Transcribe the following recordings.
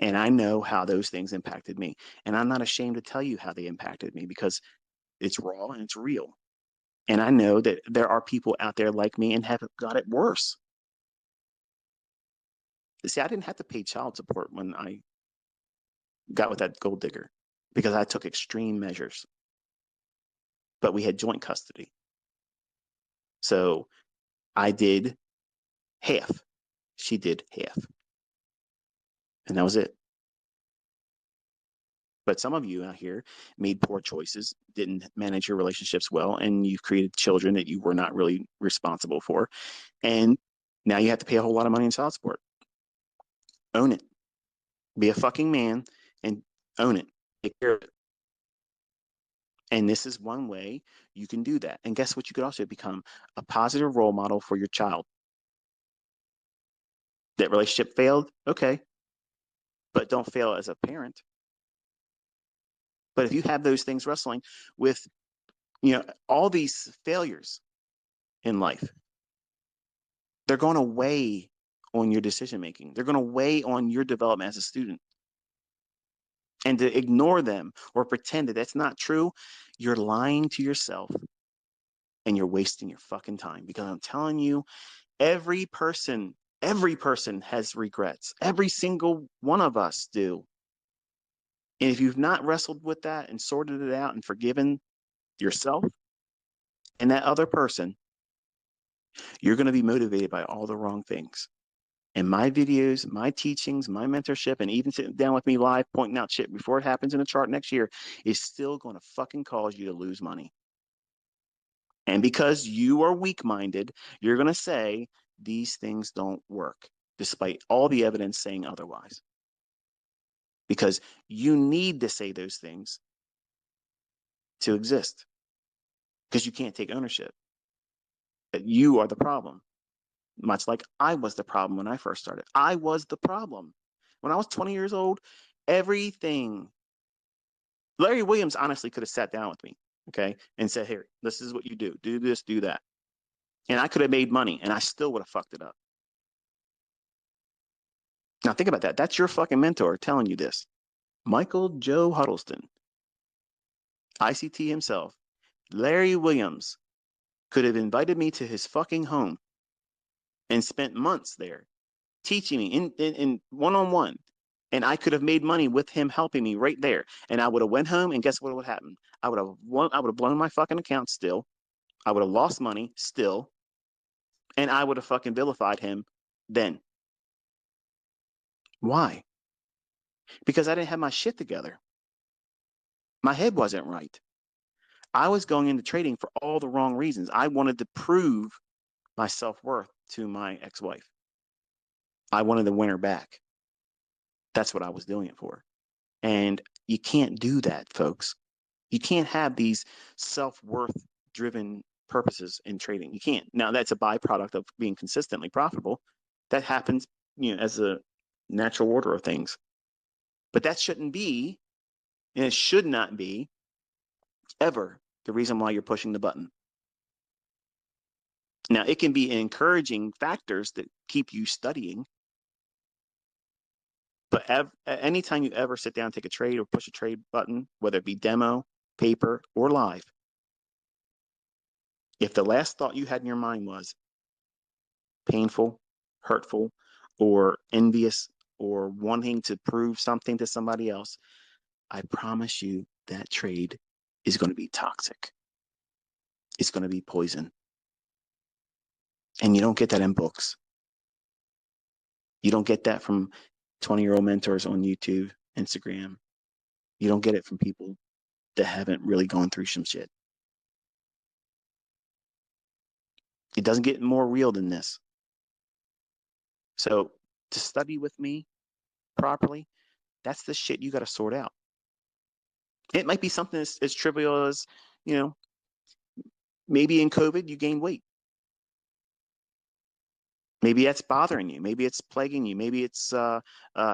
And I know how those things impacted me. And I'm not ashamed to tell you how they impacted me because it's raw and it's real. And I know that there are people out there like me and have got it worse. See, I didn't have to pay child support when I got with that gold digger because I took extreme measures, but we had joint custody. So I did half. She did half. And that was it. But some of you out here made poor choices, didn't manage your relationships well, and you've created children that you were not really responsible for. And now you have to pay a whole lot of money in child support. Own it. Be a fucking man and own it. Take care of it. And this is one way you can do that. And guess what? You could also become a positive role model for your child. That relationship failed, okay, but don't fail as a parent. But if you have those things wrestling with, all these failures in life, they're going to weigh on your decision making. They're going to weigh on your development as a student. And to ignore them or pretend that that's not true, you're lying to yourself and you're wasting your fucking time. Because I'm telling you, every person has regrets. Every single one of us do. And if you've not wrestled with that and sorted it out and forgiven yourself and that other person, you're going to be motivated by all the wrong things. And my videos, my teachings, my mentorship, and even sitting down with me live pointing out shit before it happens in the chart next year is still going to fucking cause you to lose money. And because you are weak-minded, you're going to say these things don't work, despite all the evidence saying otherwise. Because you need to say those things to exist. Because you can't take ownership. That you are the problem. Much like I was the problem when I first started. I was the problem. When I was 20 years old, everything. Larry Williams honestly could have sat down with me, okay, and said, here, this is what you do. Do this, do that. And I could have made money, and I still would have fucked it up. Now think about that. That's your fucking mentor telling you this. Michael Joe Huddleston, ICT himself, Larry Williams could have invited me to his fucking home and spent months there teaching me in one-on-one. And I could have made money with him helping me right there. And I would have went home, and guess what would happen? I would have blown my fucking account still. I would have lost money still. And I would have fucking vilified him then. Why? Because I didn't have my shit together. My head wasn't right. I was going into trading for all the wrong reasons. I wanted to prove my self-worth to my ex-wife. I wanted to win her back. That's what I was doing it for. And you can't do that, folks. You can't have these self-worth driven purposes in trading. You can't. Now, that's a byproduct of being consistently profitable. That happens, as a natural order of things. But that shouldn't be, and it should not be, ever the reason why you're pushing the button. Now, it can be encouraging factors that keep you studying. But anytime you ever sit down, take a trade, or push a trade button, whether it be demo, paper, or live, if the last thought you had in your mind was painful, hurtful, or envious, or wanting to prove something to somebody else, I promise you that trade is going to be toxic. It's going to be poison. And you don't get that in books. You don't get that from 20-year-old mentors on YouTube, Instagram. You don't get it from people that haven't really gone through some shit. It doesn't get more real than this. So to study with me properly, that's the shit you got to sort out. It might be something as trivial as, maybe in COVID you gained weight. Maybe that's bothering you. Maybe it's plaguing you. Maybe it's a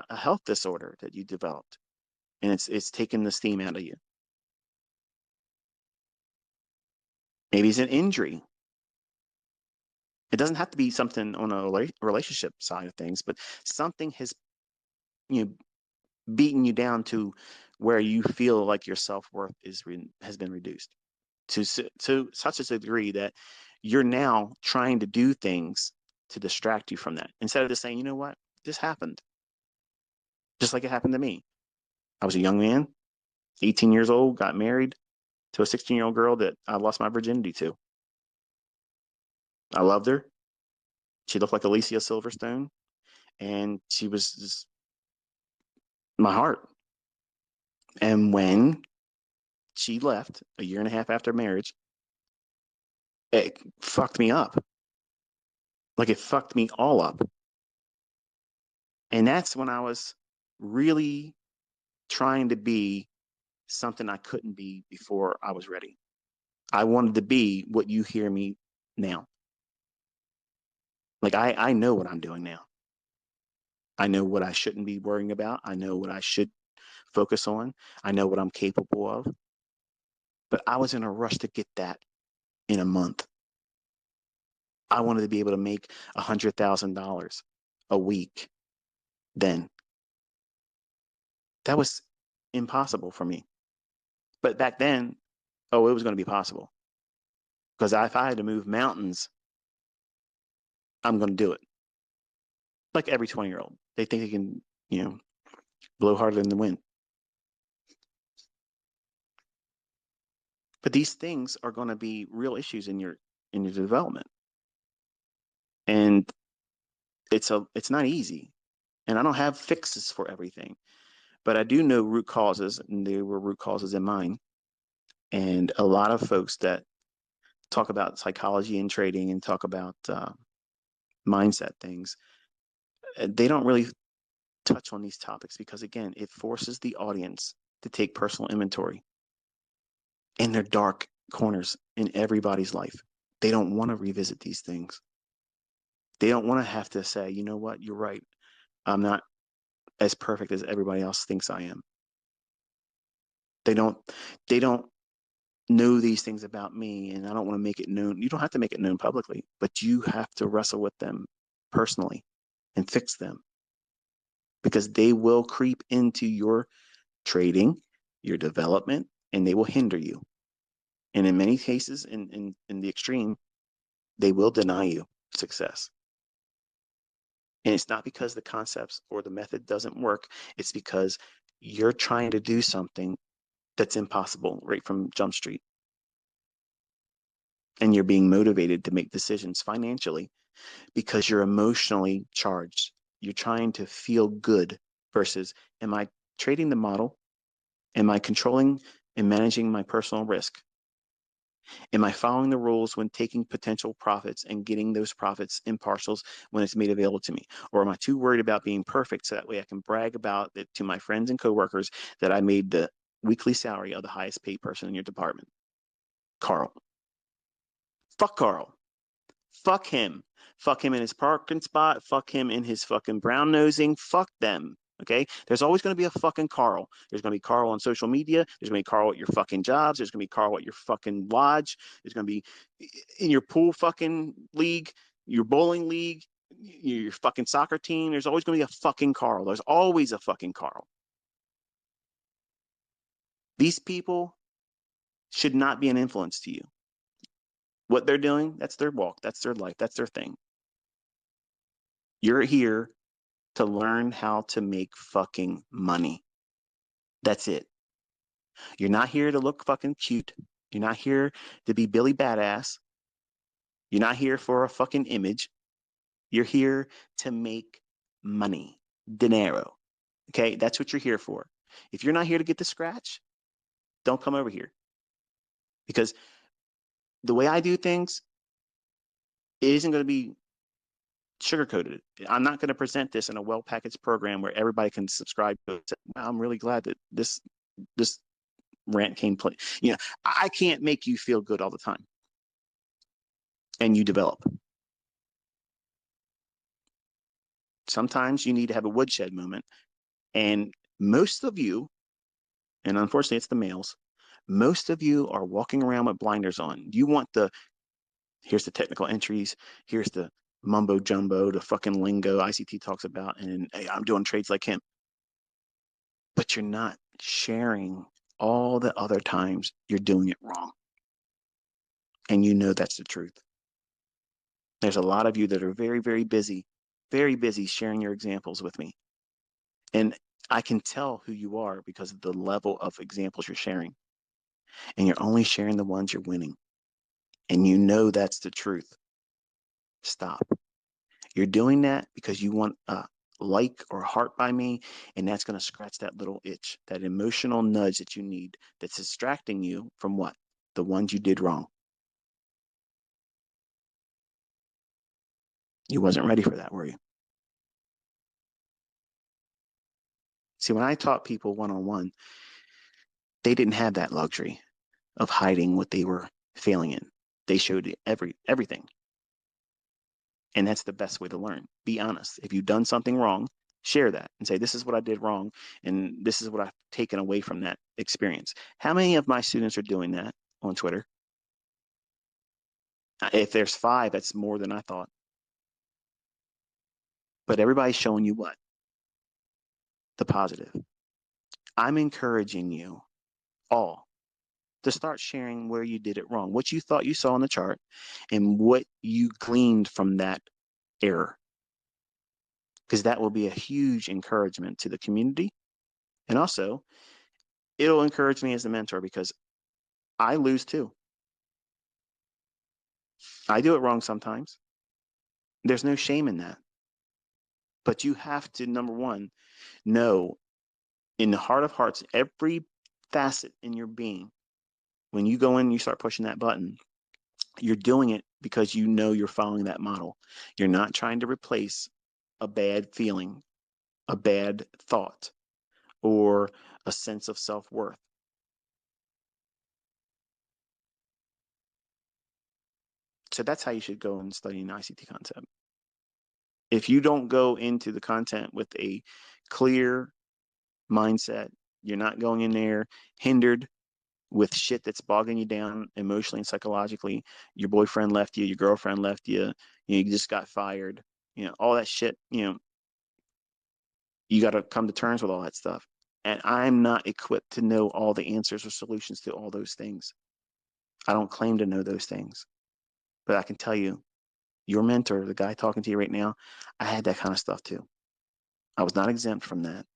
health disorder that you developed, and it's taking the steam out of you. Maybe it's an injury. It doesn't have to be something on a relationship side of things, but something has, beating you down to where you feel like your self-worth has been reduced to such a degree that you're now trying to do things to distract you from that instead of just saying, you know what, this happened, just like it happened to me. I was a young man, 18 years old, got married to a 16-year-old girl that I lost my virginity to. I loved her. She looked like Alicia Silverstone, and she was just my heart. And when she left a year and a half after marriage, it fucked me up. Like it fucked me all up. And that's when I was really trying to be something I couldn't be before I was ready. I wanted to be what you hear me now. Like I know what I'm doing now. I know what I shouldn't be worrying about. I know what I should focus on. I know what I'm capable of. But I was in a rush to get that in a month. I wanted to be able to make $100,000 a week then. That was impossible for me. But back then, oh, it was going to be possible. Because if I had to move mountains, I'm going to do it. Like every 20-year-old. They think they can, blow harder than the wind. But these things are going to be real issues in your development. And it's not easy. And I don't have fixes for everything. But I do know root causes, and there were root causes in mine. And a lot of folks that talk about psychology and trading and talk about mindset things, they don't really touch on these topics because, again, it forces the audience to take personal inventory in their dark corners in everybody's life. They don't want to revisit these things. They don't want to have to say, you know what, you're right. I'm not as perfect as everybody else thinks I am. They don't they don't know these things about me, and I don't want to make it known. You don't have to make it known publicly, but you have to wrestle with them personally and fix them because they will creep into your trading, your development, and they will hinder you. And in many cases, in the extreme, they will deny you success. And it's not because the concepts or the method doesn't work. It's because you're trying to do something that's impossible right from Jump Street. And you're being motivated to make decisions financially because you're emotionally charged. You're trying to feel good versus, am I trading the model? Am I controlling and managing my personal risk? Am I following the rules when taking potential profits and getting those profits in partials when it's made available to me? Or am I too worried about being perfect so that way I can brag about it to my friends and coworkers that I made the weekly salary of the highest paid person in your department? Carl. Fuck Carl. Fuck him. Fuck him in his parking spot. Fuck him in his fucking brown nosing. Fuck them. Okay. There's always going to be a fucking Carl. There's going to be Carl on social media. There's going to be Carl at your fucking jobs. There's going to be Carl at your fucking lodge. There's going to be in your pool fucking league, your bowling league, your fucking soccer team. There's always going to be a fucking Carl. There's always a fucking Carl. These people should not be an influence to you. What they're doing, that's their walk. That's their life. That's their thing. You're here to learn how to make fucking money. That's it. You're not here to look fucking cute. You're not here to be Billy Badass. You're not here for a fucking image. You're here to make money, dinero. Okay, that's what you're here for. If you're not here to get the scratch, don't come over here. Because the way I do things, it isn't going to be sugarcoated. I'm not going to present this in a well-packaged program where everybody can subscribe to it. I'm really glad that this rant came play. I can't make you feel good all the time. And you develop. Sometimes you need to have a woodshed moment. And most of you, and unfortunately it's the males, most of you are walking around with blinders on. You want here's the technical entries, here's the mumbo jumbo, the fucking lingo ICT talks about, and hey, I'm doing trades like him. but you're not sharing all the other times you're doing it wrong. And you know that's the truth. There's a lot of you that are very, very busy sharing your examples with me. And I can tell who you are because of the level of examples you're sharing. And you're only sharing the ones you're winning. And you know that's the truth. Stop. You're doing that because you want a like or heart by me, and that's going to scratch that little itch, that emotional nudge that you need that's distracting you from what? The ones you did wrong. You wasn't ready for that, were you? See, when I taught people one-on-one, they didn't have that luxury of hiding what they were failing in. They showed everything. And that's the best way to learn. Be honest. If you've done something wrong, share that and say, this is what I did wrong. And this is what I've taken away from that experience. How many of my students are doing that on Twitter? If there's 5, that's more than I thought. But everybody's showing you what? The positive. I'm encouraging you all to start sharing where you did it wrong, what you thought you saw on the chart, and what you gleaned from that error. Because that will be a huge encouragement to the community. And also, it'll encourage me as a mentor because I lose too. I do it wrong sometimes. There's no shame in that. But you have to, number one, know in the heart of hearts, every facet in your being, when you go in, you start pushing that button, you're doing it because you know you're following that model. You're not trying to replace a bad feeling, a bad thought, or a sense of self-worth. So that's how you should go and study an ICT concept. If you don't go into the content with a clear mindset, you're not going in there hindered with shit that's bogging you down emotionally and psychologically. Your boyfriend left you, your girlfriend left you, you just got fired, all that shit, you got to come to terms with all that stuff. And I'm not equipped to know all the answers or solutions to all those things. I don't claim to know those things, but I can tell you, your mentor, the guy talking to you right now, I had that kind of stuff too. I was not exempt from that.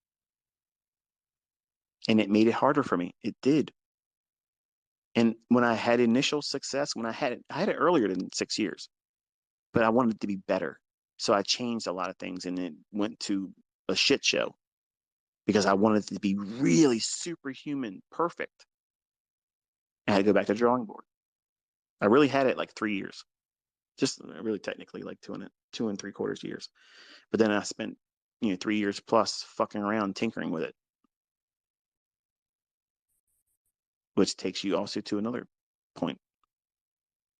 And it made it harder for me. It did. And when I had initial success, when I had it earlier than 6 years, but I wanted it to be better. So I changed a lot of things and it went to a shit show because I wanted it to be really superhuman, perfect. I had to go back to the drawing board. I really had it like 3 years, just really technically like 2 and 3/4 years. But then I spent, 3 years plus fucking around tinkering with it, which takes you also to another point.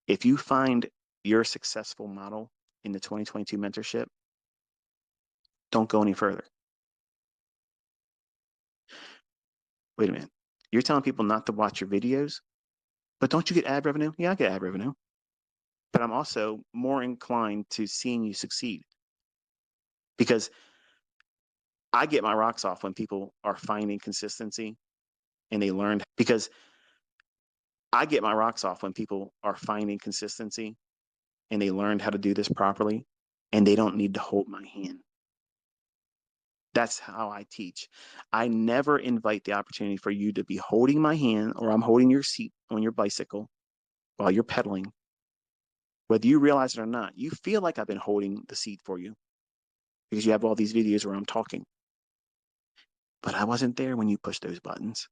If you find your successful model in the 2022 mentorship, don't go any further. Wait a minute. You're telling people not to watch your videos, but don't you get ad revenue? Yeah, I get ad revenue. But I'm also more inclined to seeing you succeed because I get my rocks off when people are finding consistency and they learned because I get my rocks off when people are finding consistency and they learned how to do this properly and they don't need to hold my hand. That's how I teach. I never invite the opportunity for you to be holding my hand or I'm holding your seat on your bicycle while you're pedaling. Whether you realize it or not, you feel like I've been holding the seat for you because you have all these videos where I'm talking. But I wasn't there when you pushed those buttons.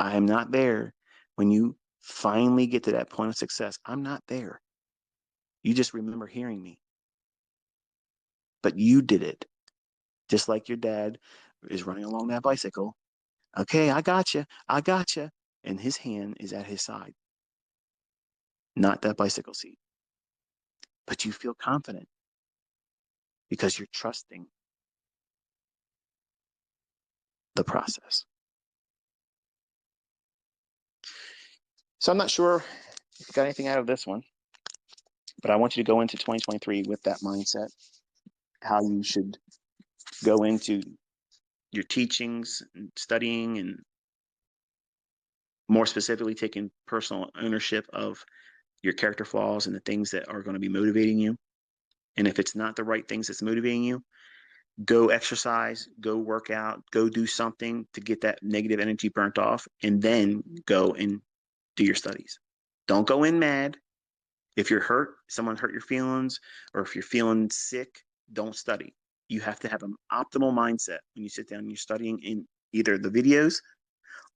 I am not there when you finally get to that point of success. I'm not there. You just remember hearing me. But you did it. Just like your dad is running along that bicycle. Okay, I got you. I got you. And his hand is at his side, not that bicycle seat. But you feel confident because you're trusting the process. So I'm not sure if you got anything out of this one, but I want you to go into 2023 with that mindset, how you should go into your teachings and studying, and more specifically taking personal ownership of your character flaws and the things that are going to be motivating you. And if it's not the right things that's motivating you, go exercise, go work out, go do something to get that negative energy burnt off, and then go and do your studies. Don't go in mad. If you're hurt, someone hurt your feelings, or if you're feeling sick, don't study. You have to have an optimal mindset when you sit down and you're studying in either the videos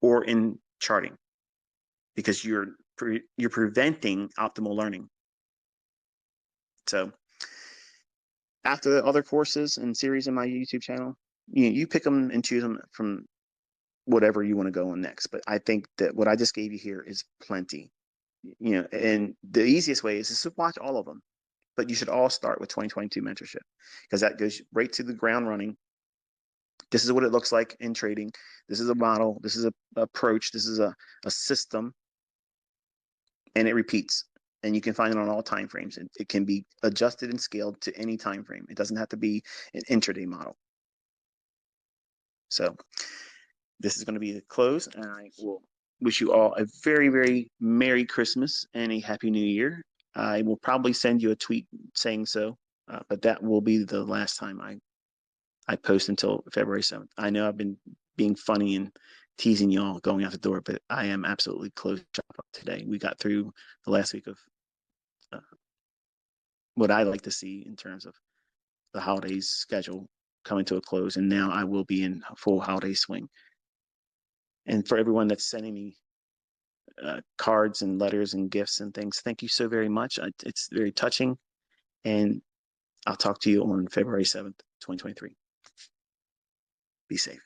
or in charting, because you're preventing optimal learning. So after the other courses and series in my YouTube channel, you pick them and choose them from whatever you want to go on next. But I think that what I just gave you here is plenty. And the easiest way is just to watch all of them. But you should all start with 2022 mentorship, because that goes right to the ground running. This is what it looks like in trading. This is a model. This is a approach. This is a system, and it repeats. And you can find it on all time frames. It can be adjusted and scaled to any time frame. It doesn't have to be an intraday model. So this is going to be the close, and I will wish you all a very, very Merry Christmas and a Happy New Year. I will probably send you a tweet saying so, but that will be the last time I post until February 7th. I know I've been being funny and teasing y'all going out the door, but I am absolutely closed shop today. We got through the last week of uh, what I like to see in terms of the holidays schedule coming to a close, and now I will be in full holiday swing. And for everyone that's sending me cards and letters and gifts and things, thank you so very much. It's very touching, and I'll talk to you on February 7th, 2023. Be safe.